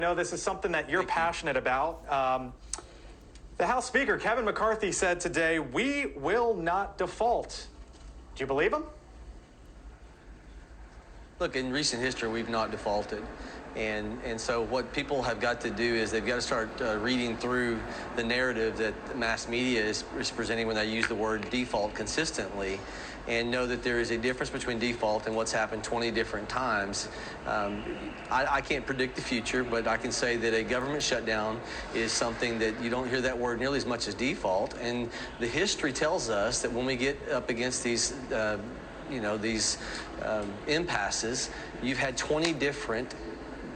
know this is something that you're passionate about. The House Speaker, Kevin McCarthy, said today, "We will not default." Do you believe him? Look, in recent history, we've not defaulted. And so what people have got to do is they've got to start reading through the narrative that the mass media is presenting when they use the word default consistently, and know that there is a difference between default and what's happened 20 different times. I can't predict the future, but I can say that a government shutdown is something that you don't hear that word nearly as much as default. And the history tells us that when we get up against these impasses, you've had 20 different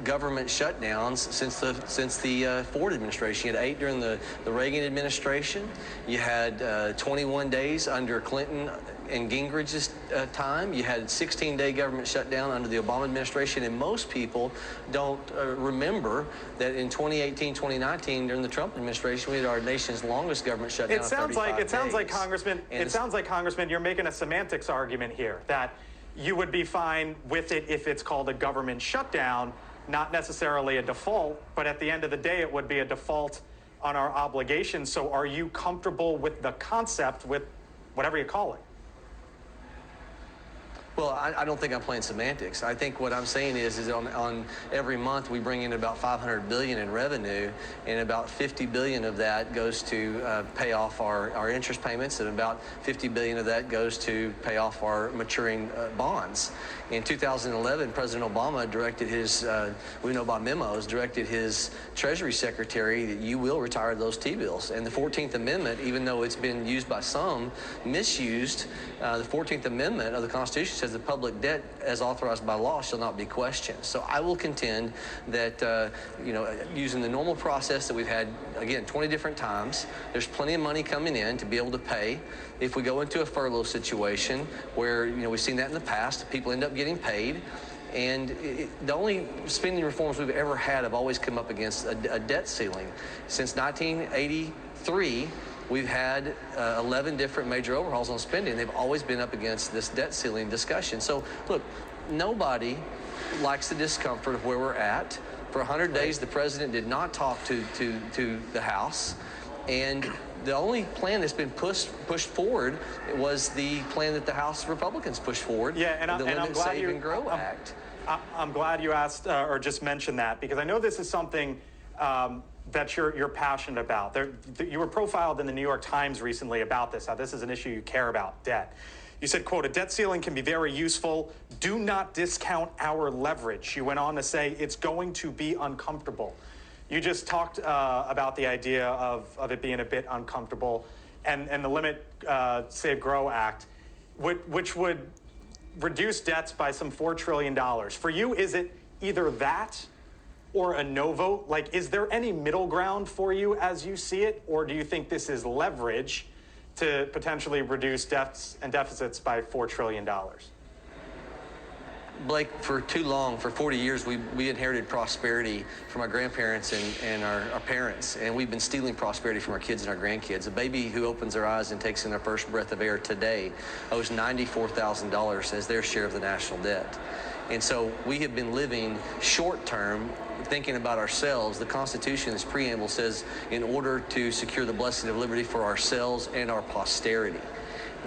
government shutdowns since the Ford administration. You had 8 during the Reagan administration. You had 21 days under Clinton and Gingrich's time. You had a 16-day government shutdown under the Obama administration, and most people don't remember that in 2018, 2019, during the Trump administration, we had our nation's longest government shutdown. It sounds like, Congressman, you're making a semantics argument here that you would be fine with it if it's called a government shutdown, not necessarily a default, but at the end of the day, it would be a default on our obligations. So are you comfortable with the concept, with whatever you call it? Well, I don't think I'm playing semantics. I think what I'm saying is on every month we bring in about $500 billion in revenue, and about $50 billion of that goes to pay off our interest payments, and about $50 billion of that goes to pay off our maturing bonds. In 2011, President Obama directed his, we know by memos, directed his Treasury Secretary that you will retire those T-bills. And the 14th Amendment, even though it's been used by some, misused, the 14th Amendment of the Constitution says the public debt as authorized by law shall not be questioned. So I will contend that, using the normal process that we've had, again, 20 different times, there's plenty of money coming in to be able to pay. If we go into a furlough situation where, we've seen that in the past, people end up getting paid. And the only spending reforms we've ever had have always come up against a debt ceiling. Since 1983, we've had 11 different major overhauls on spending. They've always been up against this debt ceiling discussion. So, look, nobody likes the discomfort of where we're at. For 100 days, the president did not talk to the House. And the only plan that's been pushed forward was the plan that the House Republicans pushed forward. Yeah, and the Limit, Save, and Grow Act. I'm glad you asked or just mentioned that, because I know this is something that you're passionate about. You were profiled in the New York Times recently about this, how this is an issue you care about, debt. You said, quote, "A debt ceiling can be very useful. Do not discount our leverage." You went on to say it's going to be uncomfortable. You just talked about the idea of it being a bit uncomfortable, and the Limit, Save, Grow Act, which would reduce debts by some $4 trillion. For you, is it either that or a no vote? Like, is there any middle ground for you as you see it, or do you think this is leverage to potentially reduce debts and deficits by $4 trillion? Blake, for too long, for 40 years, we inherited prosperity from our grandparents and our parents, and we've been stealing prosperity from our kids and our grandkids. A baby who opens their eyes and takes in their first breath of air today owes $94,000 as their share of the national debt. And so we have been living short-term, thinking about ourselves. The Constitution's preamble says, in order to secure the blessing of liberty for ourselves and our posterity.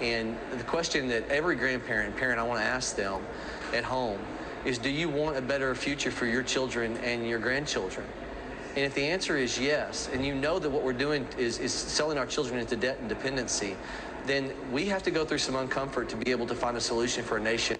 And the question that every grandparent and parent I want to ask them at home is, do you want a better future for your children and your grandchildren? And if the answer is yes, and you know that what we're doing is selling our children into debt and dependency, then we have to go through some uncomfort to be able to find a solution for a nation